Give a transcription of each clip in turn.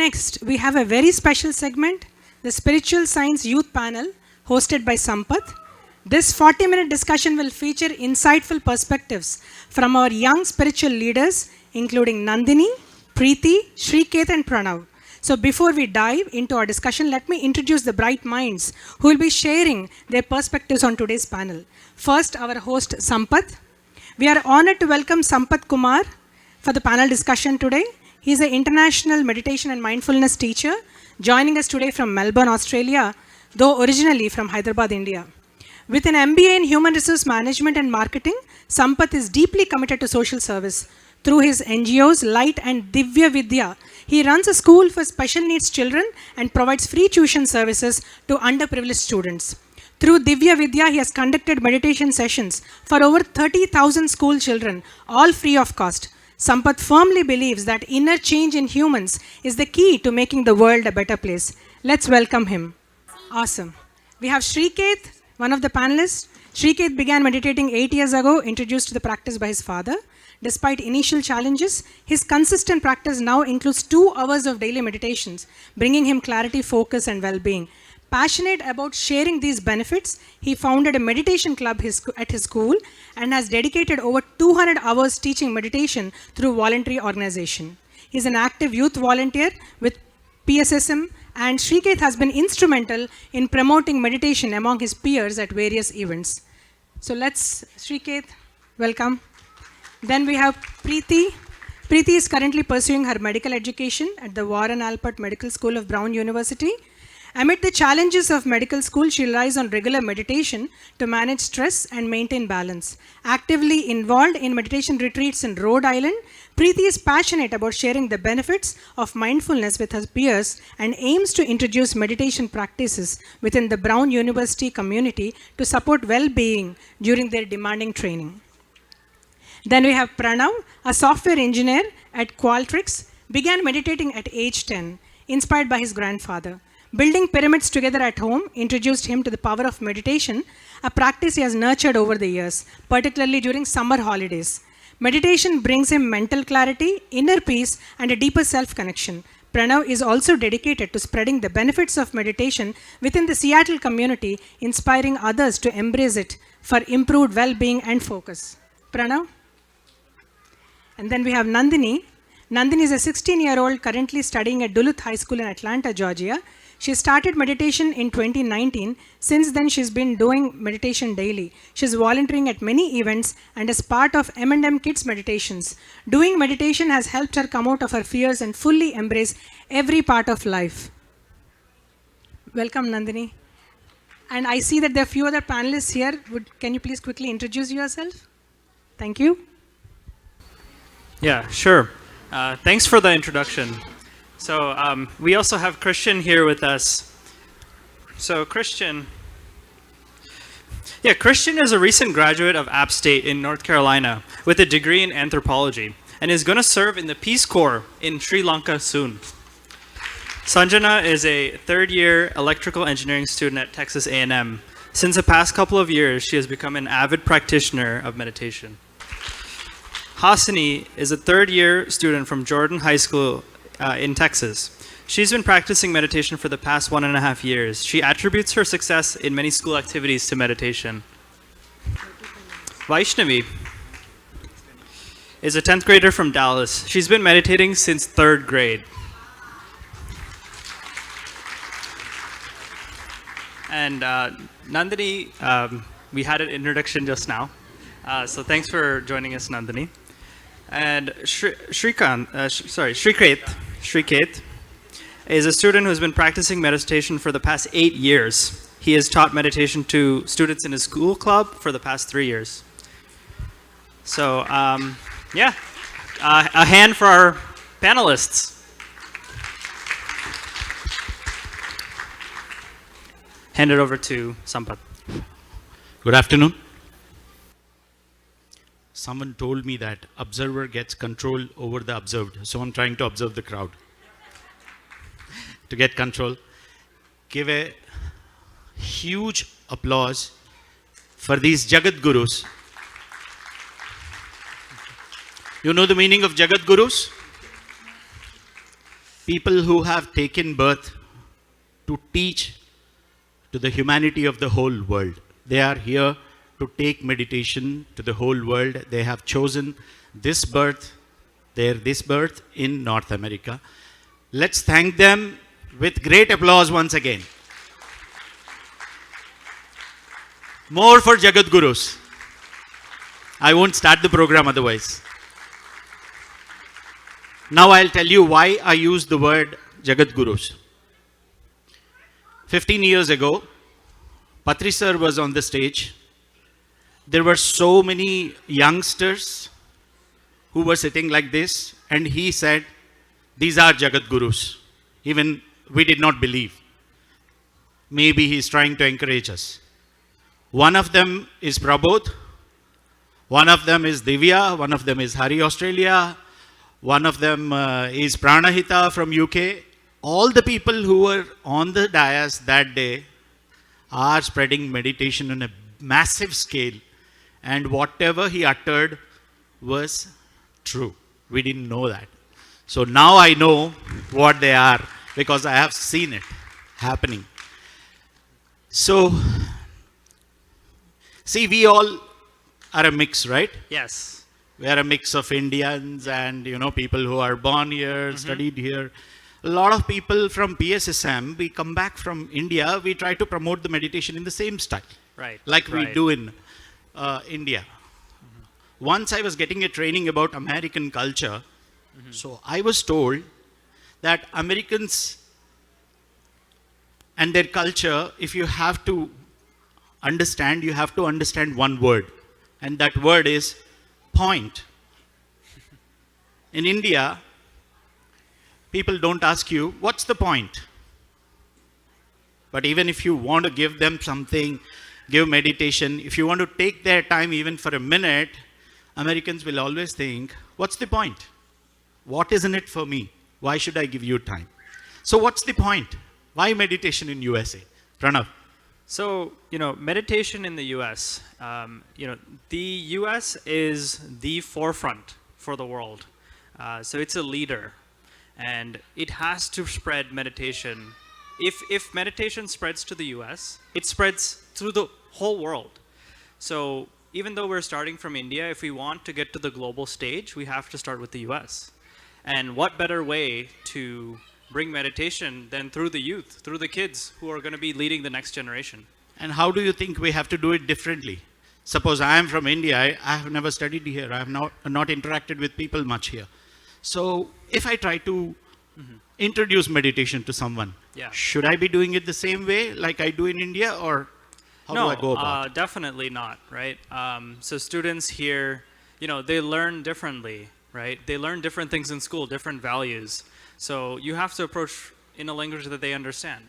next, we have a very special segment, the Spiritual Science Youth Panel, hosted by Sampath. This 40-minute discussion will feature insightful perspectives from our young spiritual leaders, including Nandini, Preeti, Shriketh, and Pranav. So before we dive into our discussion, let me introduce the bright minds who will be sharing their perspectives on today's panel. First, our host, Sampath. We are honored to welcome Sampath Kumar for the panel discussion today. He is an international meditation and mindfulness teacher, joining us today from Melbourne, Australia, though originally from Hyderabad, India. With an MBA in Human Resource Management and Marketing, Sampath is deeply committed to social service. Through his NGOs, Light and Divya Vidya, he runs a school for special needs children and provides free tuition services to underprivileged students. Through Divya Vidya, he has conducted meditation sessions for over 30,000 school children, all free of cost. Sampath firmly believes that inner change in humans is the key to making the world a better place. Let's welcome him. Awesome. We have Shriketh, one of the panelists. Shriketh began meditating 8 years ago, introduced to the practice by his father. Despite initial challenges, his consistent practice now includes 2 hours of daily meditations, bringing him clarity, focus, and well-being. Passionate about sharing these benefits, he founded a meditation club at his school and has dedicated over 200 hours teaching meditation through voluntary organization. He is an active youth volunteer with PSSM, and Shriketh has been instrumental in promoting meditation among his peers at various events. So Shriketh, welcome. Then we have Preeti. Preeti is currently pursuing her medical education at the Warren Alpert Medical School of Brown University. Amid the challenges of medical school, she relies on regular meditation to manage stress and maintain balance. Actively involved in meditation retreats in Rhode Island, Preeti is passionate about sharing the benefits of mindfulness with her peers and aims to introduce meditation practices within the Brown University community to support well-being during their demanding training. Then we have Pranav, a software engineer at Qualtrics, began meditating at age 10, inspired by his grandfather. Building pyramids together at home introduced him to the power of meditation, a practice he has nurtured over the years, particularly during summer holidays. Meditation brings him mental clarity, inner peace, and a deeper self-connection. Pranav is also dedicated to spreading the benefits of meditation within the Seattle community, inspiring others to embrace it for improved well-being and focus. Pranav? And then we have Nandini. Nandini is a 16-year-old currently studying at Duluth High School in Atlanta, Georgia. She started meditation in 2019. Since then, she's been doing meditation daily. She's volunteering at many events and is part of M&M Kids Meditations. Doing meditation has helped her come out of her fears and fully embrace every part of life. Welcome, Nandini. And I see that there are a few other panelists here. Can you please quickly introduce yourself? Thank you. Yeah, sure. Thanks for the introduction. So we also have Christian here with us. So Christian is a recent graduate of App State in North Carolina with a degree in anthropology and is going to serve in the Peace Corps in Sri Lanka soon. Sanjana is a third-year electrical engineering student at Texas A&M. Since the past couple of years, she has become an avid practitioner of meditation. Hasini is a third-year student from Jordan High School in Texas. She's been practicing meditation for the past 1.5 years. She attributes her success in many school activities to meditation. Vaishnavi is a 10th grader from Dallas. She's been meditating since 3rd grade. And Nandini, we had an introduction just now. So thanks for joining us, Nandini. And Shriketh is a student who's been practicing meditation for the past 8 years. He has taught meditation to students in his school club for the past 3 years. So, a hand for our panelists. Hand it over to Sampath. Good afternoon. Someone told me that observer gets control over the observed. So I'm trying to observe the crowd. To get control, give a huge applause for these Jagat Gurus. You know the meaning of Jagat Gurus? people who have taken birth to teach to the humanity of the whole world. They are here to take meditation to the whole world. They have chosen this birth, this birth in North America. Let's thank them with great applause once again. More for Jagat Gurus. I won't start the program otherwise. Now I'll tell you why I use the word Jagat Gurus. 15 years ago, Patri sir was on the stage. There were so many youngsters who were sitting like this, and he said, these are Jagat Gurus. Even we did not believe. Maybe he's trying to encourage us. One of them is Prabodh, one of them is Divya, one of them is Hari Australia, one of them is Pranahita from UK. All the people who were on the dais that day are spreading meditation on a massive scale, and whatever he uttered was true. We didn't know that. So now I know what they are because I have seen it happening. So, see, we all are a mix, right? Yes. We are a mix of Indians and, people who are born here, studied here. A lot of people from PSSM, we come back from India, we try to promote the meditation in the same style. Right. Like we do in India. Once I was getting a training about American culture, so I was told that Americans and their culture, if you have to understand, you have to understand one word. And that word is point. In India, people don't ask you, what's the point? But even if you want to give them something, give meditation, if you want to take their time even for a minute, Americans will always think, what's the point? What is in it for me? Why should I give you time? So what's the point? Why meditation in USA? Pranav. So, meditation in the US, the US is the forefront for the world. So it's a leader, and it has to spread meditation. If meditation spreads to the US, it spreads through the whole world. So even though we're starting from India, if we want to get to the global stage, we have to start with the US. And what better way to bring meditation than through the youth, through the kids who are going to be leading the next generation. And how do you think we have to do it differently? Suppose I am from India, I have never studied here, I have not interacted with people much here. So if I try to introduce meditation to someone, should I be doing it the same way like I do in India, or how do I go about it? Definitely not, right? So students here, they learn differently, right? They learn different things in school, different values. So you have to approach in a language that they understand.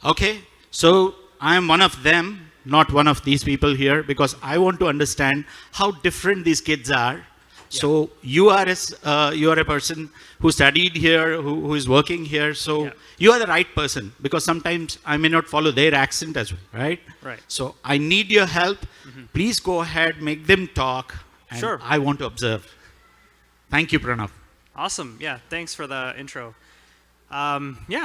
Okay, so I am one of them, not one of these people here, because I want to understand how different these kids are. So you are a person who studied here, who is working here. So you are the right person, because sometimes I may not follow their accent as well, right? Right. So I need your help. Please go ahead, make them talk. And Sure. I want to observe. Thank you, Pranav. Awesome. Yeah, thanks for the intro.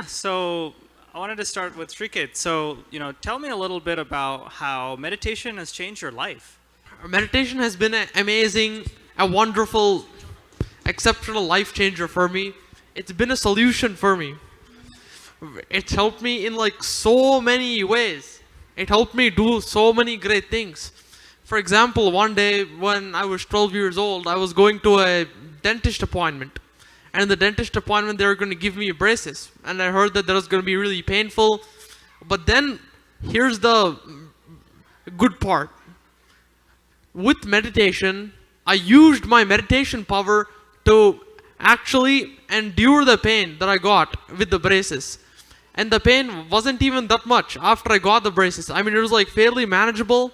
So I wanted to start with Shrikit. So, tell me a little bit about how meditation has changed your life. Meditation has been an amazing, a wonderful, exceptional life changer for me. It's been a solution for me. It's helped me in so many ways. It helped me do so many great things. For example, one day when I was 12 years old, I was going to a dentist appointment. And in the dentist appointment, they were going to give me braces. And I heard that was going to be really painful. But then, here's the good part. With meditation, I used my meditation power to actually endure the pain that I got with the braces. And the pain wasn't even that much after I got the braces. I mean, it was fairly manageable.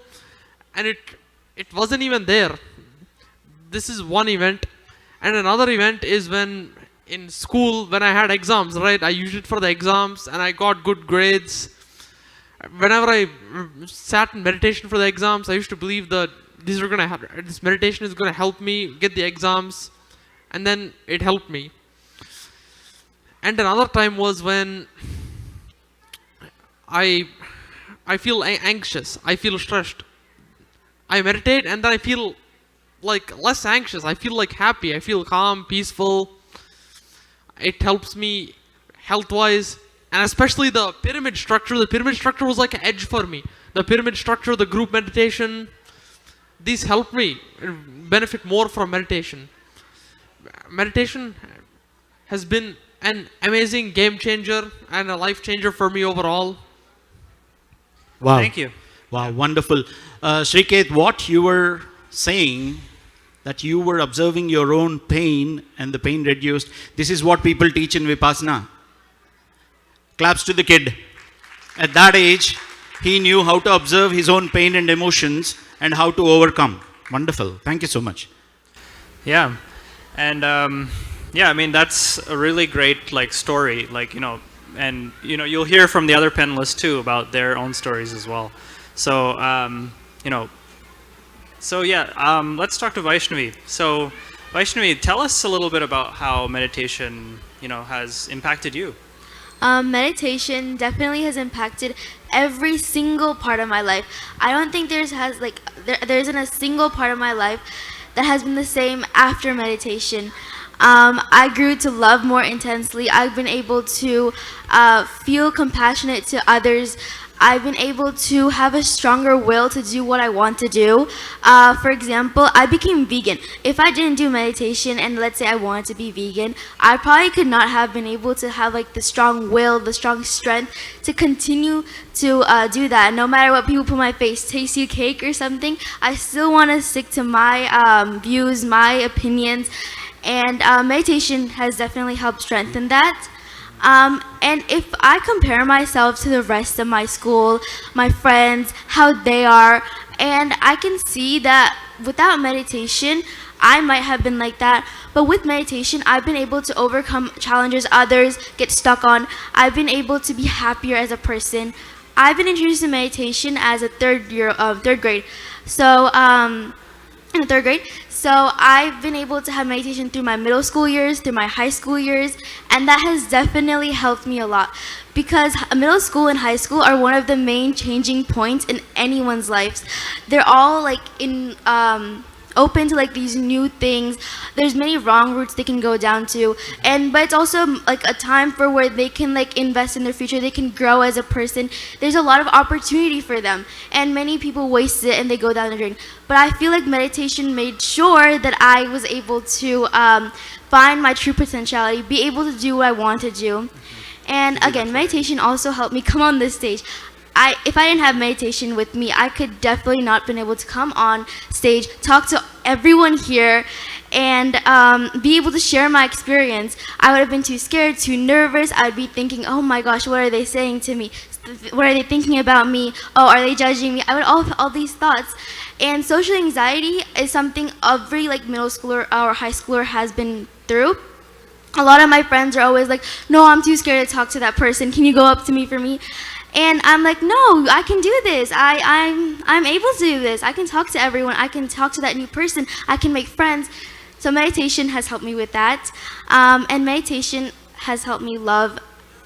And it wasn't even there. This is one event. And another event is when in school, when I had exams, right? I used it for the exams and I got good grades. Whenever I sat in meditation for the exams, I used to believe that this meditation is going to help me get the exams. And then it helped me. And another time was when I feel anxious. I feel stressed. I meditate and then I feel like less anxious. I feel like happy. I feel calm, peaceful. It helps me health-wise, and especially the pyramid structure. The pyramid structure was like an edge for me. The pyramid structure, the group meditation, these help me benefit more from meditation. Meditation has been an amazing game changer and a life changer for me overall. Wow. Thank you. Wow, wonderful. Sriket, what you were saying, that you were observing your own pain and the pain reduced, this is what people teach in Vipassana. Claps to the kid. At that age, he knew how to observe his own pain and emotions and how to overcome. Wonderful. Thank you so much. Yeah, and yeah, I mean that's a really great like story, like and you'll hear from the other panelists too about their own stories as well. So so yeah, let's talk to Vaishnavi. So Vaishnavi, tell us a little bit about how meditation has impacted you. Meditation definitely has impacted every single part of my life. I don't think there isn't a single part of my life that has been the same after meditation. I grew to love more intensely. I've been able to feel compassionate to others. I've been able to have a stronger will to do what I want to do. For example, I became vegan. If I didn't do meditation and let's say I wanted to be vegan, I probably could not have been able to have like the strong will, the strong strength to continue to do that. No matter what people put in my face, taste you cake or something, I still want to stick to my views, my opinions, and meditation has definitely helped strengthen that. And if I compare myself to the rest of my school, my friends, how they are, and I can see that without meditation, I might have been like that. But with meditation, I've been able to overcome challenges others get stuck on. I've been able to be happier as a person. I've been introduced to meditation as a third grade. So, in the third grade. So I've been able to have meditation through my middle school years, through my high school years, and that has definitely helped me a lot. Because middle school and high school are one of the main changing points in anyone's lives. They're all like open to like these new things. There's many wrong routes they can go down to, but it's also like a time for where they can like invest in their future. They can grow as a person. There's a lot of opportunity for them, and many people waste it and they go down the drain. But I feel like meditation made sure that I was able to find my true potentiality, be able to do what I want to do. And again, meditation also helped me come on this stage. If I didn't have meditation with me, I could definitely not been able to come on stage, talk to everyone here, and be able to share my experience. I would have been too scared, too nervous. I'd be thinking, oh my gosh, what are they saying to me? What are they thinking about me? Oh, are they judging me? I would all these thoughts. And social anxiety is something every like middle schooler or high schooler has been through. A lot of my friends are always like, no, I'm too scared to talk to that person. Can you go up to me for me? And I'm like, no, I can do this. I'm able to do this. I can talk to everyone. I can talk to that new person. I can make friends. So meditation has helped me with that. And meditation has helped me love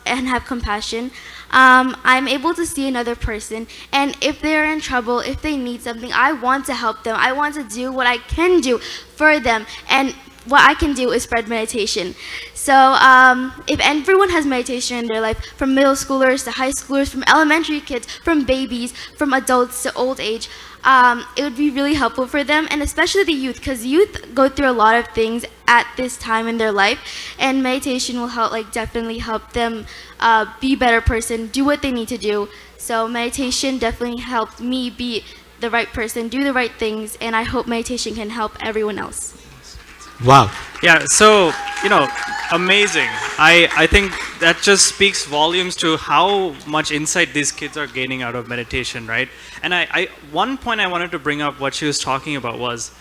and have compassion. I'm able to see another person. And if they're in trouble, if they need something, I want to help them. I want to do what I can do for them. And what I can do is spread meditation. So if everyone has meditation in their life, from middle schoolers to high schoolers, from elementary kids, from babies, from adults to old age, it would be really helpful for them, and especially the youth, because youth go through a lot of things at this time in their life, and meditation will help, like definitely help them be a better person, do what they need to do. So meditation definitely helped me be the right person, do the right things, and I hope meditation can help everyone else. Wow. Yeah, so, amazing. I think that just speaks volumes to how much insight these kids are gaining out of meditation, right? And one point I wanted to bring up, what she was talking about was,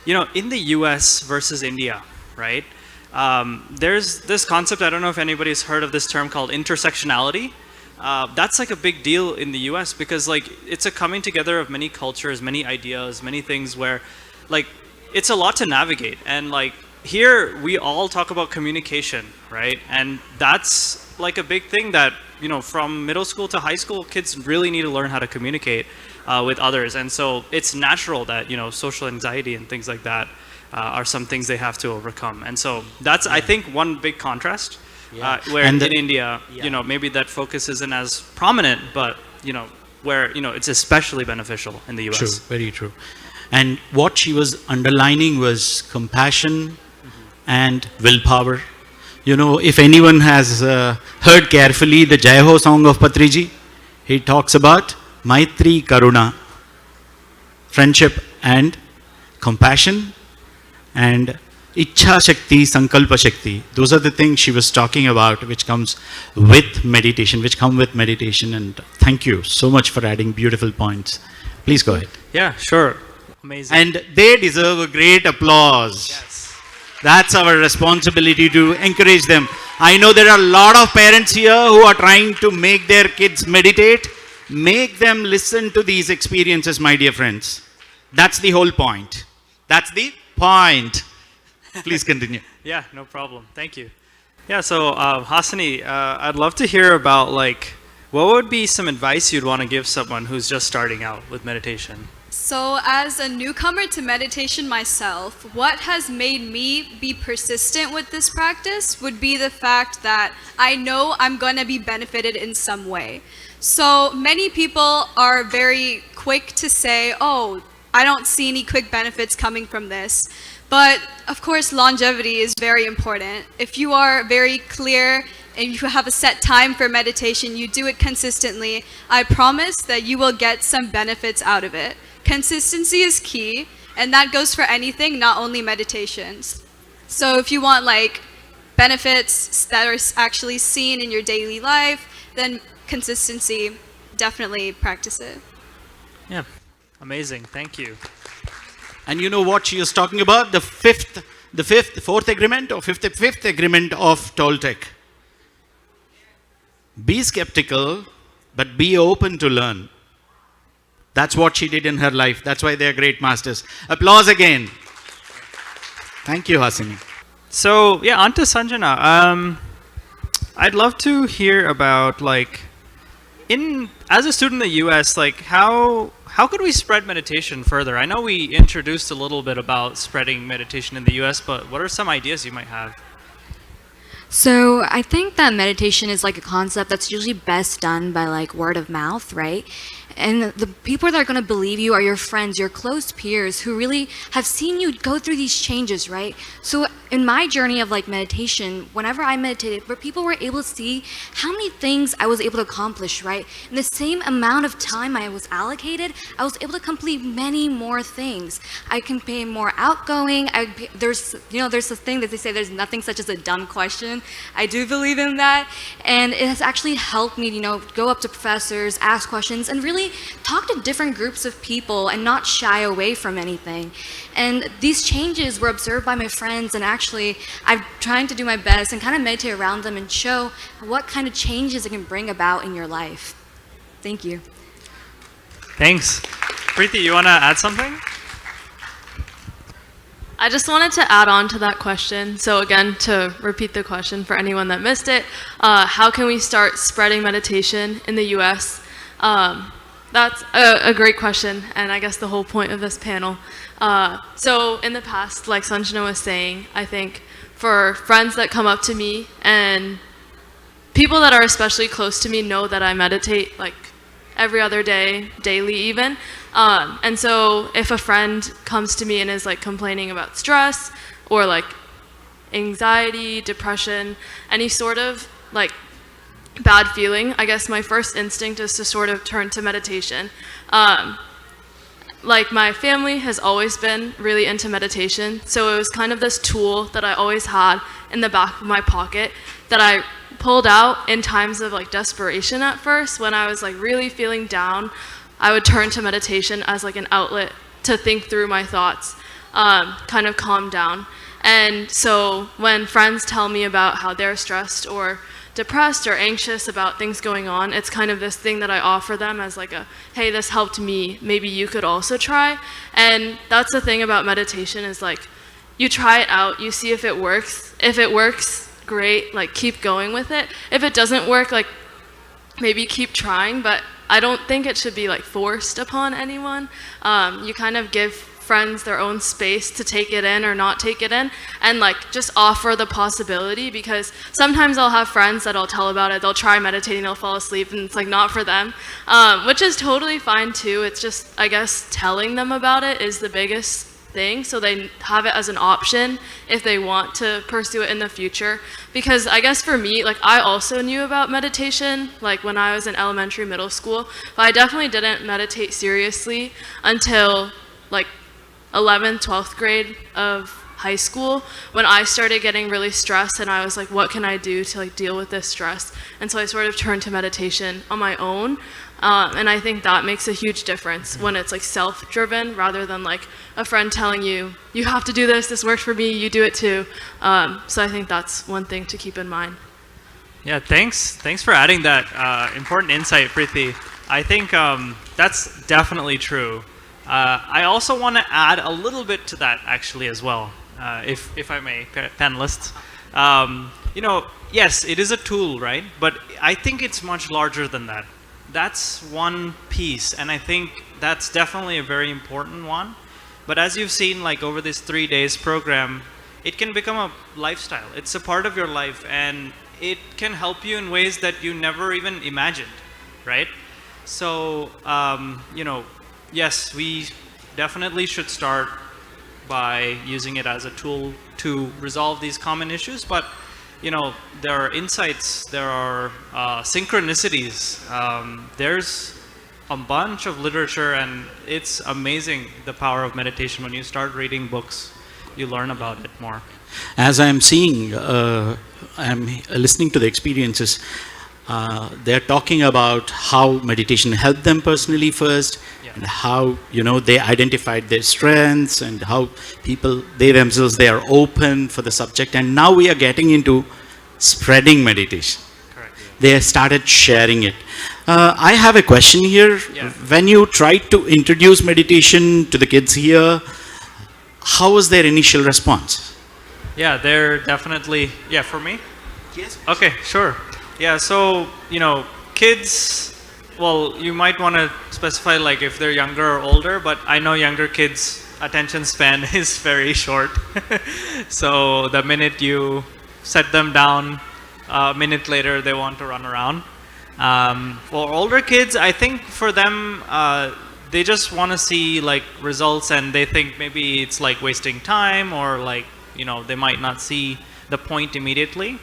in the US versus India, right? There's this concept, I don't know if anybody's heard of this term called intersectionality. That's like a big deal in the US because like it's a coming together of many cultures, many ideas, many things where like it's a lot to navigate, and like here we all talk about communication, right? And that's like a big thing that, you know, from middle school to high school, kids really need to learn how to communicate with others. And so it's natural that, you know, social anxiety and things like that are some things they have to overcome. And so that's, I think, one big contrast. Where in India, you know, maybe that focus isn't as prominent, but, you know, where, you know, it's especially beneficial in the US. True, very true. And what she was underlining was compassion and willpower. You know, if anyone has heard carefully the Jai Ho song of Patriji, he talks about Maitri Karuna, friendship and compassion, and Ichha Shakti, Sankalpa Shakti. Those are the things she was talking about, which comes with meditation, which come with meditation. And thank you so much for adding beautiful points. Please go ahead. Yeah, sure. Amazing. And they deserve a great applause. Yes. That's our responsibility to encourage them. I know there are a lot of parents here who are trying to make their kids meditate. Make them listen to these experiences, my dear friends. That's the whole point. That's the point. Please continue. Yeah, no problem. Thank you. Yeah, so Hasani, I'd love to hear about, like, what would be some advice you'd want to give someone who's just starting out with meditation? So as a newcomer to meditation myself, what has made me be persistent with this practice would be the fact that I know I'm going to be benefited in some way. So many people are very quick to say, oh, I don't see any quick benefits coming from this. But of course, longevity is very important. If you are very clear and you have a set time for meditation, you do it consistently, I promise that you will get some benefits out of it. Consistency is key, and that goes for anything, not only meditations. So if you want like benefits that are actually seen in your daily life, then consistency, definitely practice it. Yeah, amazing. Thank you. And you know what she is talking about? The fourth agreement or fifth agreement of Toltec. Be skeptical, but be open to learn. That's what she did in her life. That's why they are great masters. Applause again. Thank you, Hasini. So, yeah, on to Sanjana. I'd love to hear about, like, as a student in the US, like, how could we spread meditation further? I know we introduced a little bit about spreading meditation in the US, but what are some ideas you might have? So I think that meditation is like a concept that's usually best done by like word of mouth, right? And the people that are going to believe you are your friends, your close peers who really have seen you go through these changes, right? So in my journey of like meditation, whenever I meditated, but people were able to see how many things I was able to accomplish, right? In the same amount of time I was allocated, I was able to complete many more things. I can be more outgoing. There's this thing that they say there's nothing such as a dumb question. I do believe in that. And it has actually helped me, go up to professors, ask questions, and really talk to different groups of people and not shy away from anything. And these changes were observed by my friends, and actually I'm trying to do my best and kind of meditate around them and show what kind of changes it can bring about in your life. Thank you. Thanks. Preeti, you want to add something? I just wanted to add on to that question. So again, to repeat the question for anyone that missed it, how can we start spreading meditation in the US? That's a great question, and I guess the whole point of this panel. So in the past, like Sanjana was saying, I think for friends that come up to me and people that are especially close to me know that I meditate like every other day, daily even. And so if a friend comes to me and is like complaining about stress or like anxiety, depression, any sort of like bad feeling, I guess my first instinct is to sort of turn to meditation. Like my family has always been really into meditation, so it was kind of this tool that I always had in the back of my pocket that I pulled out in times of like desperation at first. When I was like really feeling down, I would turn to meditation as like an outlet to think through my thoughts, kind of calm down. And so when friends tell me about how they're stressed or depressed or anxious about things going on, it's kind of this thing that I offer them as like a, hey, this helped me, maybe you could also try. And that's the thing about meditation is like, you try it out, you see if it works. If it works, great, like keep going with it. If it doesn't work, like maybe keep trying, but I don't think it should be like forced upon anyone. You kind of give friends their own space to take it in or not take it in, and like just offer the possibility, because sometimes I'll have friends that I'll tell about it, they'll try meditating, they'll fall asleep, and it's like not for them, which is totally fine too. It's just, I guess, telling them about it is the biggest thing, so they have it as an option if they want to pursue it in the future. Because I guess for me, like I also knew about meditation like when I was in elementary, middle school, but I definitely didn't meditate seriously until like 11th, 12th grade of high school, when I started getting really stressed and I was like, what can I do to like deal with this stress? And so I sort of turned to meditation on my own. And I think that makes a huge difference when it's like self-driven rather than like a friend telling you, you have to do this, this worked for me, you do it too. So I think that's one thing to keep in mind. Yeah, thanks for adding that important insight, Preeti. I think that's definitely true. I also want to add a little bit to that actually as well, if I may, panelists. You know, yes, it is a tool, right? But I think it's much larger than that. That's one piece, and I think that's definitely a very important one. But as you've seen, like over this 3 days program, it can become a lifestyle. It's a part of your life, and it can help you in ways that you never even imagined, right? So, you know, yes, we definitely should start by using it as a tool to resolve these common issues, but you know, there are insights, there are synchronicities, there's a bunch of literature, and it's amazing the power of meditation. When you start reading books, you learn about it more. As I'm seeing, I'm listening to the experiences, they're talking about how meditation helped them personally first, and how, you know, they identified their strengths and how people, they themselves, they are open for the subject. And now we are getting into spreading meditation. Correct. They started sharing it. I have a question here. Yeah. When you tried to introduce meditation to the kids here, how was their initial response? Yeah, they're definitely, yeah, for me? Yes. Okay, sure. Yeah, so, you know, kids, well, you might want to specify like if they're younger or older, but I know younger kids' attention span is very short. So the minute you set them down, a minute later they want to run around. For older kids, I think for them, they just want to see like results, and they think maybe it's like wasting time, or like, you know, they might not see the point immediately.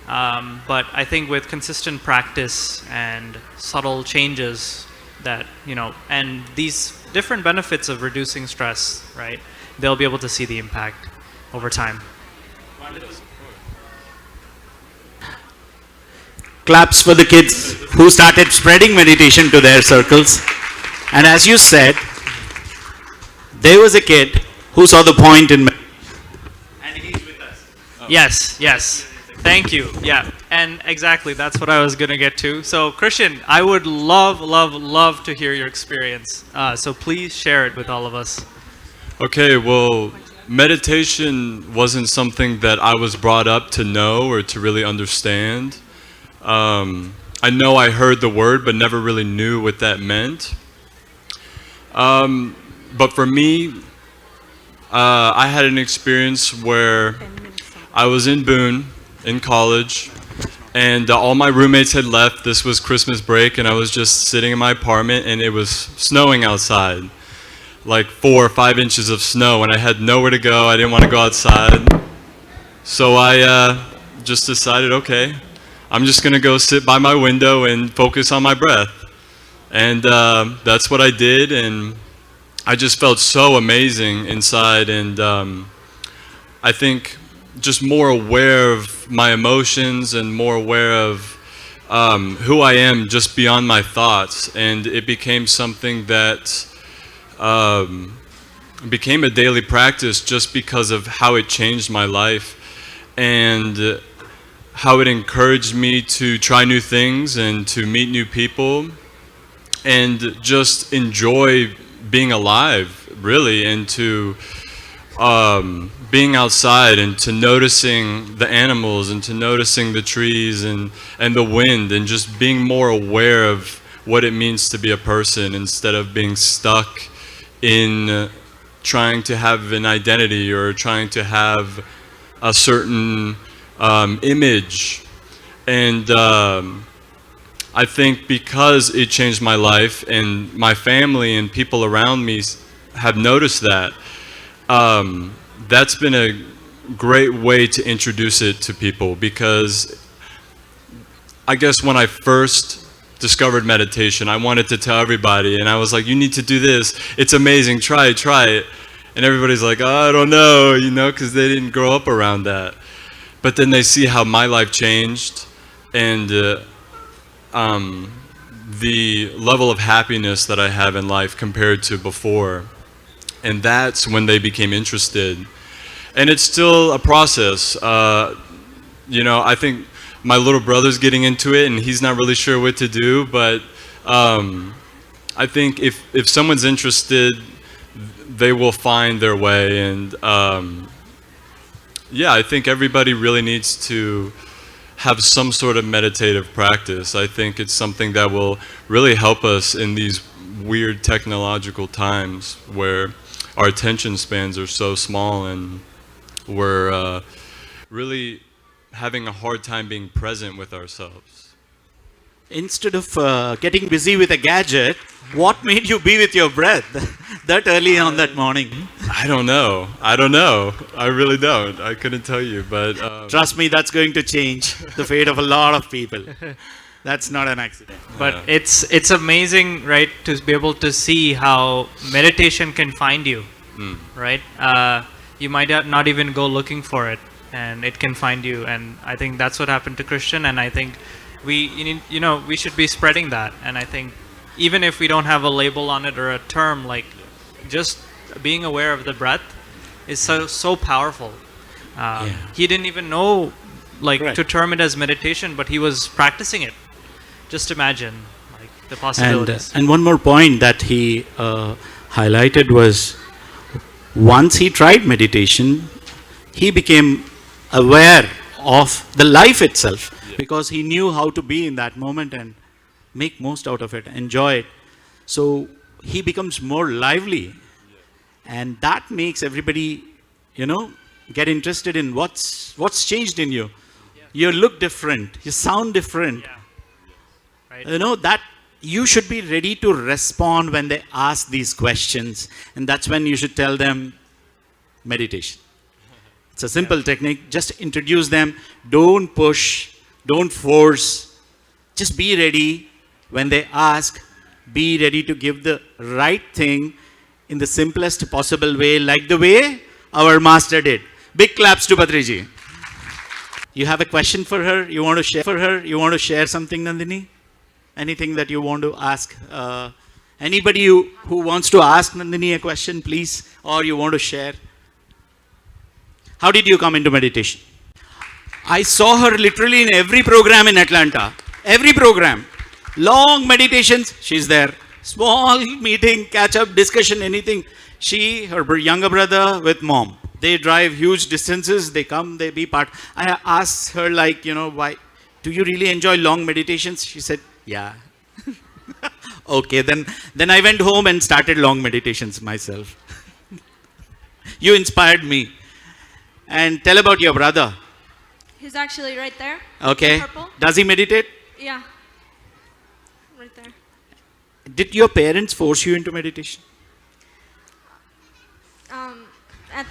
But I think with consistent practice and subtle changes that, you know, and these different benefits of reducing stress, right, they'll be able to see the impact over time. Claps for the kids who started spreading meditation to their circles. And as you said, there was a kid who saw the point in meditation. And he's with us. Yes, yes. Thank you. Yeah, and exactly, that's what I was going to get to. So, Christian, I would love to hear your experience. So please share it with all of us. Okay, well, meditation wasn't something that I was brought up to know or to really understand. I know I heard the word, but never really knew what that meant. But for me, I had an experience where I was in Boone, in college, and all my roommates had left. This was Christmas break, and I was just sitting in my apartment, and it was snowing outside, like 4 or 5 inches of snow, and I had nowhere to go. I didn't want to go outside, so I just decided, okay, I'm just gonna go sit by my window and focus on my breath. And that's what I did, and I just felt so amazing inside, and I think just more aware of my emotions and more aware of who I am just beyond my thoughts. And it became something that became a daily practice just because of how it changed my life and how it encouraged me to try new things and to meet new people and just enjoy being alive, really, and to being outside and to noticing the animals and to noticing the trees and the wind and just being more aware of what it means to be a person instead of being stuck in trying to have an identity or trying to have a certain image. And I think because it changed my life and my family and people around me have noticed that, that's been a great way to introduce it to people, because I guess when I first discovered meditation, I wanted to tell everybody, and I was like, you need to do this, it's amazing, try it. And everybody's like, oh, I don't know, you know, because they didn't grow up around that. But then they see how my life changed and the level of happiness that I have in life compared to before. And that's when they became interested. And it's still a process. You know, I think my little brother's getting into it and he's not really sure what to do, but I think if someone's interested, they will find their way. And yeah, I think everybody really needs to have some sort of meditative practice. I think it's something that will really help us in these weird technological times where our attention spans are so small and we're really having a hard time being present with ourselves. Instead of getting busy with a gadget, what made you be with your breath that early on that morning? I don't know. I really don't. I couldn't tell you, but Trust me, that's going to change the fate of a lot of people. That's not an accident. But it's amazing, right, to be able to see how meditation can find you, right? You might not even go looking for it, and it can find you. And I think that's what happened to Christian. And I think we should be spreading that. And I think even if we don't have a label on it or a term, like just being aware of the breath is so powerful. He didn't even know to term it as meditation, but he was practicing it. Just imagine the possibilities. And one more point that he highlighted was, once he tried meditation, he became aware of the life itself, because he knew how to be in that moment and make most out of it, enjoy it. So he becomes more lively, and that makes everybody, get interested in what's changed in you. You look different, you sound different. Right. That you should be ready to respond when they ask these questions, and that's when you should tell them meditation. It's a simple technique. Just introduce them. Don't push, don't force. Just be ready when they ask. Be ready to give the right thing in the simplest possible way, like the way our master did. Big claps to Patriji. You have a question for her? You want to share something, Nandini? Anything that you want to ask? Anybody who wants to ask Nandini a question, please, or you want to share? How did you come into meditation? I saw her literally in every program in Atlanta. Every program. Long meditations, she's there. Small meeting, catch up, discussion, anything. She, her younger brother with mom. They drive huge distances, they come, they be part. I asked her why, do you really enjoy long meditations? She said, yeah. Okay, then I went home and started long meditations myself. You inspired me. And tell about your brother. He's actually right there. Okay. Purple. Does he meditate? Yeah. Right there. Did your parents force you into meditation? At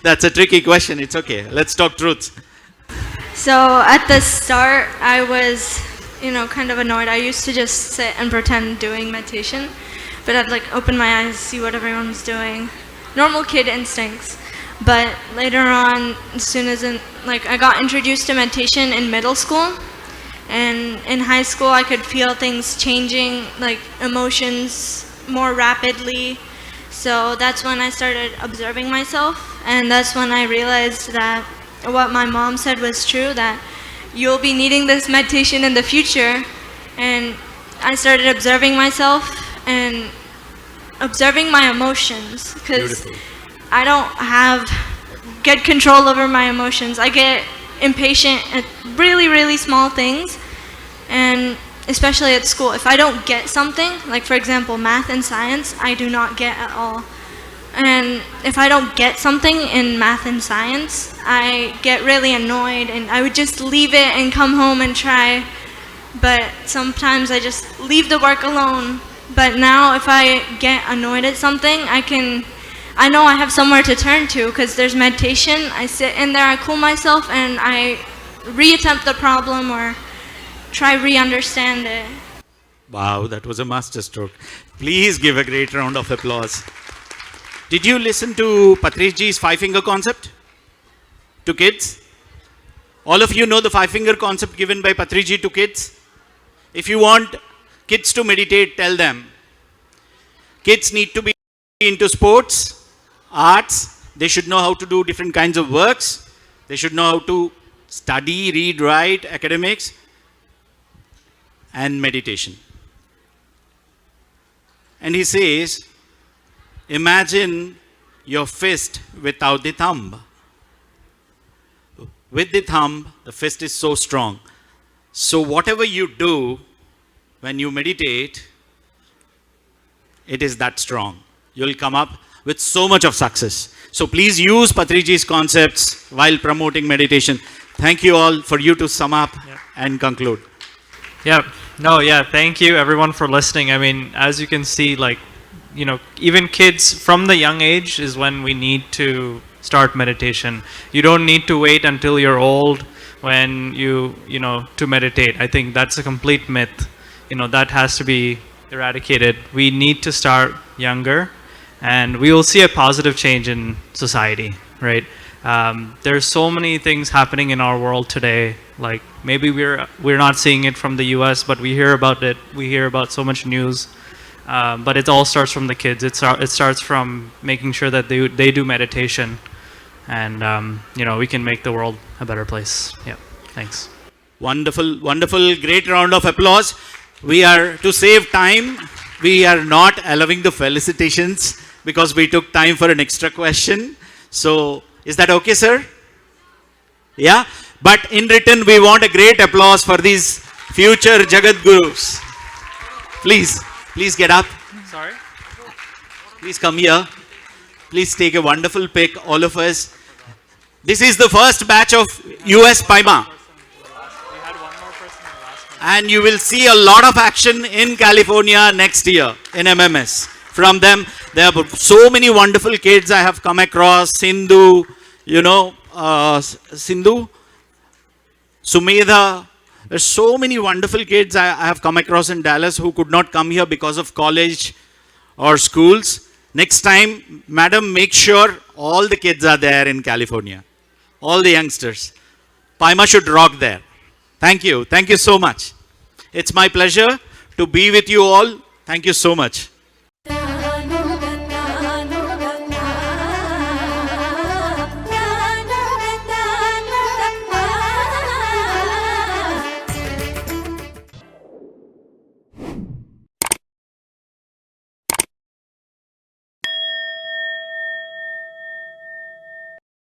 That's a tricky question. It's okay. Let's talk truth. So at the start, I was, kind of annoyed. I used to just sit and pretend doing meditation, but I'd open my eyes, see what everyone was doing. Normal kid instincts. But later on, as soon as I got introduced to meditation in middle school, and in high school, I could feel things changing, emotions more rapidly. So that's when I started observing myself, and that's when I realized that what my mom said was true, that you'll be needing this meditation in the future. And I started observing myself and observing my emotions, because I don't have good control over my emotions. I get impatient at really, really small things, and especially at school. If I don't get something, like for example, math and science, I do not get at all. And if I don't get something in math and science, I get really annoyed, and I would just leave it and come home and try. But sometimes I just leave the work alone. But now if I get annoyed at something, I know I have somewhere to turn to, because there's meditation. I sit in there, I cool myself, and I reattempt the problem or try re-understand it. Wow, that was a masterstroke. Please give a great round of applause. Did you listen to Patriji's 5-finger concept to kids? All of you know the 5-finger concept given by Patriji to kids? If you want kids to meditate, tell them. Kids need to be into sports, arts. They should know how to do different kinds of works. They should know how to study, read, write, academics, and meditation. And he says, imagine your fist without the thumb. With the thumb, the fist is so strong. So whatever you do when you meditate, it is that strong. You'll come up with so much of success. So please use Patriji's concepts while promoting meditation. Thank you all. For you to sum up and conclude. Thank you everyone for listening. I mean, as you can see, like, you know, even kids from the young age is when we need to start meditation. You don't need to wait until you're old when you know, to meditate. I think that's a complete myth. You know, that has to be eradicated. We need to start younger, and we will see a positive change in society, right? There's so many things happening in our world today. Like, maybe we're not seeing it from the US, but we hear about it. We hear about so much news. But it all starts from the kids. It starts from making sure that they do meditation, and you know, we can make the world a better place. Yeah, thanks. Wonderful, wonderful, great round of applause. We are, to save time, we are not allowing the felicitations because we took time for an extra question. So, is that okay, sir? Yeah? But in return, we want a great applause for these future Jagat Gurus. Please get up. Sorry? Please come here. Please take a wonderful pic, all of us. This is the first batch of US PIMA. And you will see a lot of action in California next year in MMS. From them, there are so many wonderful kids I have come across. Sindhu, Sumedha. There's so many wonderful kids I have come across in Dallas who could not come here because of college or schools. Next time, madam, make sure all the kids are there in California. All the youngsters. PIMA should rock there. Thank you. Thank you so much. It's my pleasure to be with you all. Thank you so much.